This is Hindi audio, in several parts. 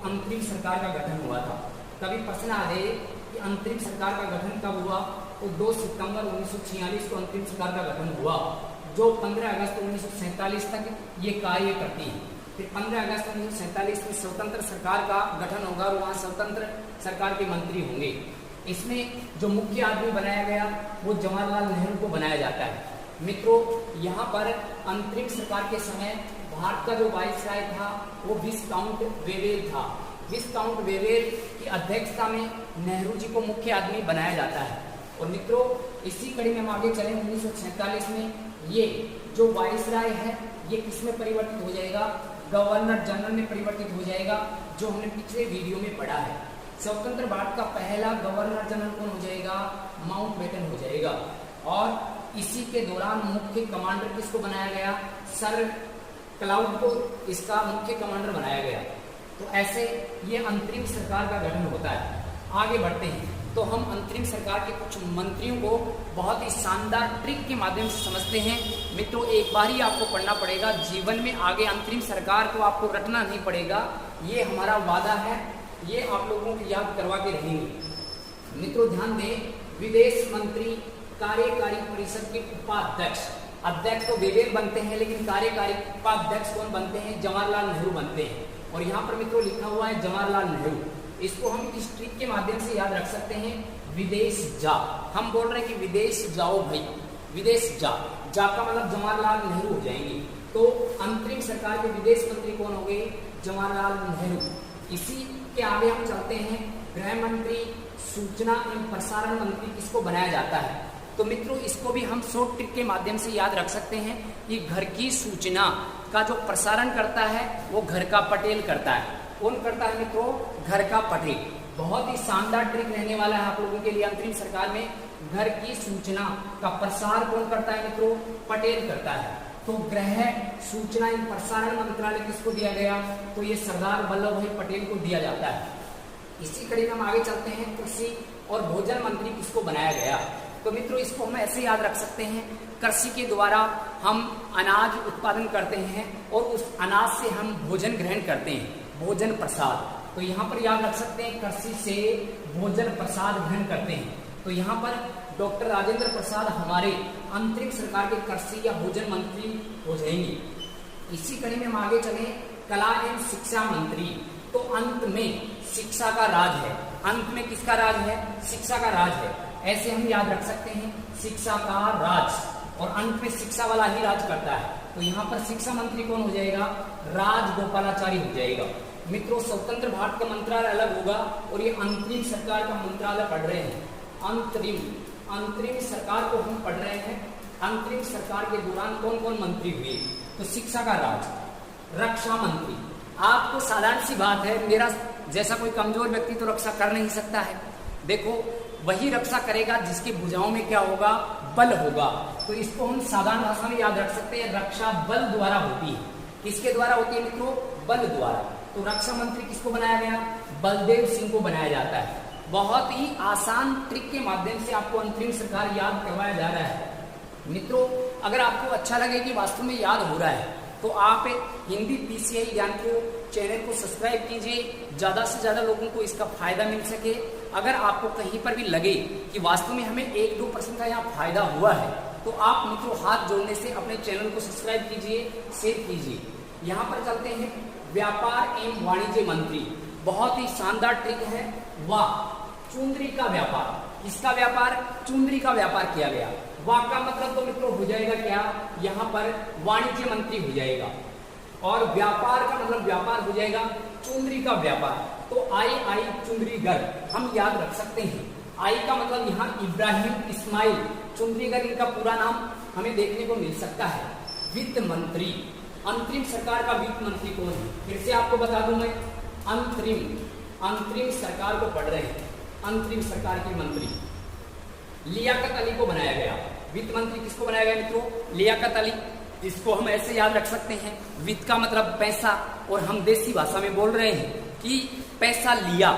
अंतरिम सरकार का गठन हुआ था। कभी प्रश्न आ रहे कि अंतरिम सरकार का गठन कब हुआ, तो 2 सितंबर 1946 को अंतरिम सरकार का गठन हुआ, जो 15 अगस्त 1947 तक ये कार्य करती है। फिर 15 अगस्त 1947 में स्वतंत्र सरकार का गठन होगा और वहाँ स्वतंत्र सरकार के मंत्री होंगे। इसमें जो मुख्य आदमी बनाया गया वो जवाहरलाल नेहरू को बनाया जाता है। मित्रों, यहाँ पर अंतरिम सरकार के समय भारत का जो वाइसराय था वो विस्काउंट वेवेल था। विस्काउंट वेवेल की अध्यक्षता में नेहरू जी को मुख्य आदमी बनाया जाता है। और मित्रों, इसी कड़ी में हम आगे चले, 1947 में ये जो वाइसराय है ये किसमें परिवर्तित हो जाएगा, गवर्नर जनरल में परिवर्तित हो जाएगा, जो हमने पिछले वीडियो में पढ़ा है। स्वतंत्र भारत का पहला गवर्नर जनरल कौन हो जाएगा, माउंटबेटन हो जाएगा। और इसी के दौरान मुख्य कमांडर किसको बनाया गया, सर क्लाउड को इसका मुख्य कमांडर बनाया गया। तो ऐसे ये अंतरिम सरकार का गठन होता है। आगे बढ़ते हैं तो हम अंतरिम सरकार के कुछ मंत्रियों को बहुत ही शानदार ट्रिक के माध्यम से समझते हैं। मित्रों, एक बार ही आपको पढ़ना पड़ेगा, जीवन में आगे अंतरिम सरकार को आपको रटना नहीं पड़ेगा, ये हमारा वादा है, ये आप लोगों को याद करवा के रहेंगे। मित्रों ध्यान दें, विदेश मंत्री कार्यकारी परिषद के उपाध्यक्ष, अध्यक्ष तो वेवेल बनते हैं लेकिन कार्यकारी उपाध्यक्ष कौन बनते हैं, जवाहरलाल नेहरू बनते हैं। और यहाँ पर मित्रों लिखा हुआ है जवाहरलाल नेहरू, इसको हम इस ट्रिक के माध्यम से याद रख सकते हैं, विदेश जा। हम बोल रहे हैं कि विदेश जाओ भाई, विदेश जा, जा का मतलब जवाहरलाल नेहरू हो जाएंगे। तो अंतरिम सरकार के विदेश मंत्री कौन हो गए, जवाहरलाल नेहरू। इसी के आगे हम चलते हैं, गृह मंत्री, सूचना एवं प्रसारण मंत्री किसको बनाया जाता है। तो मित्रों, इसको भी हम शॉर्ट ट्रिक के माध्यम से याद रख सकते हैं कि घर की सूचना का जो प्रसारण करता है वो घर का पटेल करता है। कौन करता है मित्रों, घर का पटेल। बहुत ही शानदार ट्रिक रहने वाला है आप लोगों के लिए अंतरिम सरकार में। घर की सूचना का प्रसार कौन करता है मित्रों, पटेल करता है। तो गृह सूचना एवं प्रसारण मंत्रालय किसको दिया गया, तो ये सरदार वल्लभ भाई पटेल को दिया जाता है। इसी कड़ी में हम आगे चलते हैं, कृषि और भोजन मंत्री किसको बनाया गया। तो मित्रों, इसको हम ऐसे याद रख सकते हैं, कृषि के द्वारा हम अनाज उत्पादन करते हैं और उस अनाज से हम भोजन ग्रहण करते हैं, भोजन प्रसाद। तो यहाँ पर याद रख सकते हैं, कृषि से भोजन प्रसाद ग्रहण करते हैं। तो यहाँ पर डॉक्टर राजेंद्र प्रसाद हमारे अंतरिम सरकार के कृषि या भोजन मंत्री हो जाएंगे। इसी कड़ी में हम आगे चले, कला एवं शिक्षा मंत्री। तो अंत में शिक्षा का राज है, अंत में किसका राज है, शिक्षा का राज है। ऐसे हम याद रख सकते हैं, शिक्षा का राज, और अंत में शिक्षा वाला ही राज करता है। तो यहाँ पर शिक्षा मंत्री कौन हो जाएगा, राजगोपालाचारी हो जाएगा। मित्रों, स्वतंत्र भारत का मंत्रालय अलग होगा और ये अंतरिम सरकार का मंत्रालय पढ़ रहे हैं। अंतरिम सरकार को हम पढ़ रहे हैं। अंतरिम सरकार के दौरान कौन कौन मंत्री हुए, तो शिक्षा का राज, रक्षा मंत्री। आपको साधारण सी बात है, मेरा जैसा कोई कमजोर व्यक्ति तो रक्षा कर नहीं सकता है। देखो, वही रक्षा करेगा जिसके भुजाओं में क्या होगा, बल होगा। तो इसको हम साधारण भाषा में याद रख सकते हैं, रक्षा बल द्वारा होती है। किसके द्वारा होती है मित्रों, बल द्वारा। तो रक्षा मंत्री किसको बनाया गया, बलदेव सिंह को बनाया जाता है। बहुत ही आसान ट्रिक के माध्यम से आपको अंतरिम सरकार याद करवाया जा रहा है। मित्रों, अगर आपको अच्छा लगे कि वास्तव में याद हो रहा है तो आप हिंदी पीसीआई ज्ञान को चैनल को सब्सक्राइब कीजिए, ज़्यादा से ज़्यादा लोगों को इसका फायदा मिल सके। अगर आपको कहीं पर भी लगे कि वास्तव में हमें 1-2% का यहाँ फायदा हुआ है तो आप मित्रों हाथ जोड़ने से अपने चैनल को सब्सक्राइब कीजिए, शेयर कीजिए। यहाँ पर चलते हैं, व्यापार एवं वाणिज्य मंत्री। बहुत ही शानदार ट्रिक है, वाह, चुंदरी का व्यापार। किसका व्यापार, चुंदरी का व्यापार किया गया। वाह का मतलब तो मित्रों हो जाएगा क्या, यहाँ पर वाणिज्य मंत्री हो जाएगा, और व्यापार का मतलब व्यापार हो जाएगा चुंदरी का व्यापार। तो आई चुंदरीगर हम याद रख सकते हैं। आई का मतलब यहाँ इब्राहिम इस्माइल चुंदरीगर, इनका पूरा नाम हमें देखने को मिल सकता है। वित्त मंत्री, अंतरिम सरकार का वित्त मंत्री कौन है, फिर से आपको बता दूं मैं, अंतरिम सरकार को पढ़ रहे हैं। अंतरिम सरकार के मंत्री लियाकत अली को बनाया गया। वित्त मंत्री किसको बनाया गया मित्रों, लियाकत अली। इसको हम ऐसे याद रख सकते हैं, वित्त का मतलब पैसा, और हम देसी भाषा में बोल रहे हैं कि पैसा लिया,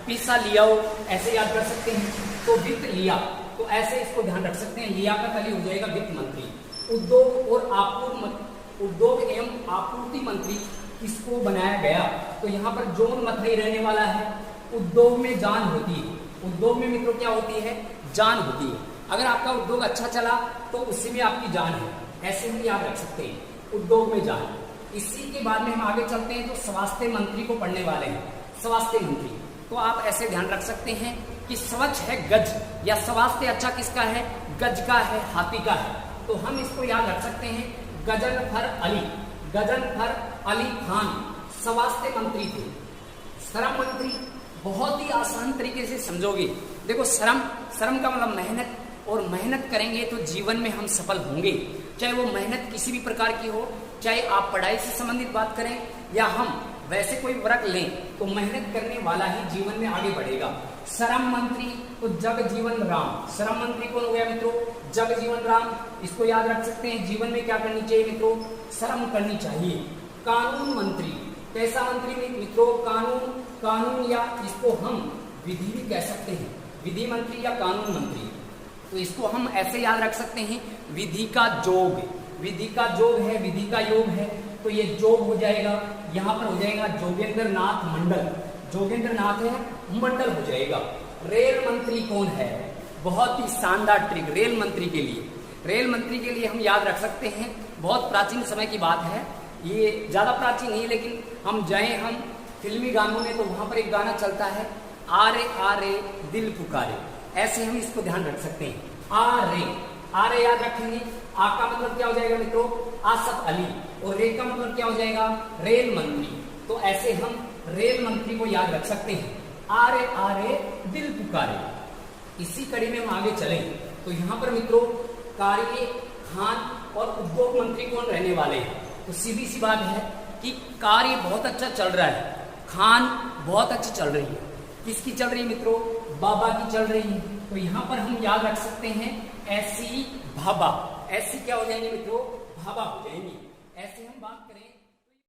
पैसा लियाओ, ऐसे याद कर सकते हैं। तो वित्त लिया, तो ऐसे इसको ध्यान रख सकते हैं, लियाकत अली हो जाएगा वित्त मंत्री। उद्योग एवं आपूर्ति मंत्री किसको बनाया गया? तो यहाँ पर जॉन मथाई रहने वाला है। उद्योग में जान होती है। उद्योग में मित्रों क्या होती है? जान होती है। अगर आपका उद्योग अच्छा चला तो उसी में आपकी जान है, ऐसे हम याद रख सकते हैं, उद्योग में जान। इसी के बाद में हम आगे चलते हैं तो स्वास्थ्य मंत्री को पढ़ने वाले हैं। स्वास्थ्य मंत्री, तो आप ऐसे ध्यान रख सकते हैं कि स्वच्छ है गज, या स्वास्थ्य अच्छा किसका है? गज का है, हाथी का है। तो हम इसको याद रख सकते हैं, गजनफर अली, गजनफर अली खान स्वास्थ्य मंत्री थे। श्रम मंत्री बहुत ही आसान तरीके से समझोगे। देखो श्रम, श्रम का मतलब मेहनत, और मेहनत करेंगे तो जीवन में हम सफल होंगे। चाहे वो मेहनत किसी भी प्रकार की हो, चाहे आप पढ़ाई से संबंधित बात करें या हम वैसे कोई वर्ग लें, तो मेहनत करने वाला ही जीवन में आगे बढ़ेगा। श्रम मंत्री तो जगजीवन राम। श्रम मंत्री कौन हो गया मित्रों? जगजीवन राम। इसको याद रख सकते हैं। जीवन में क्या करनी चाहिए मित्रों? श्रम करनी चाहिए। कानून मंत्री, कैसा मंत्री मित्रों? कानून, कानून या इसको हम विधि भी कह सकते हैं, विधि मंत्री या कानून मंत्री। तो इसको हम ऐसे याद रख सकते हैं, विधि का जोग, विधि का जोग है, विधि का योग है, तो ये जोग हो जाएगा, यहाँ पर हो जाएगा जोगेंद्र नाथ मंडल, जोगेंद्र नाथ है मंडल हो जाएगा। रेल मंत्री कौन है? बहुत ही शानदार ट्रिक रेल मंत्री के लिए। रेल मंत्री के लिए हम याद रख सकते हैं, बहुत प्राचीन समय की बात है, ये ज्यादा प्राचीन नहीं, लेकिन हम जाए हम फिल्मी गानों में तो वहां पर एक गाना चलता है, आरे आरे दिल पुकारे, ऐसे हम इसको ध्यान रख सकते हैं। आरे, आरे याद रखेंगे। आ का मतलब क्या हो जाएगा मित्रों? आसफ अली, और रे का मतलब क्या हो जाएगा? रेल मंत्री। तो ऐसे हम रेल मंत्री को याद रख सकते हैं, आरे आरे दिल पुकारे। इसी कड़ी में हम आगे चलें तो यहाँ पर मित्रों कार्य, खान और उद्योग मंत्री कौन रहने वाले हैं? तो सीधी सी बात है कि कार्य बहुत अच्छा चल रहा है, खान बहुत अच्छी चल रही है। किसकी चल रही है मित्रों? बाबा की चल रही है। तो यहाँ पर हम याद रख सकते हैं ऐसी भाभा। ऐसी क्या हो जाएंगे मित्रों? भाभा हो जाएंगी। ऐसे हम बात करें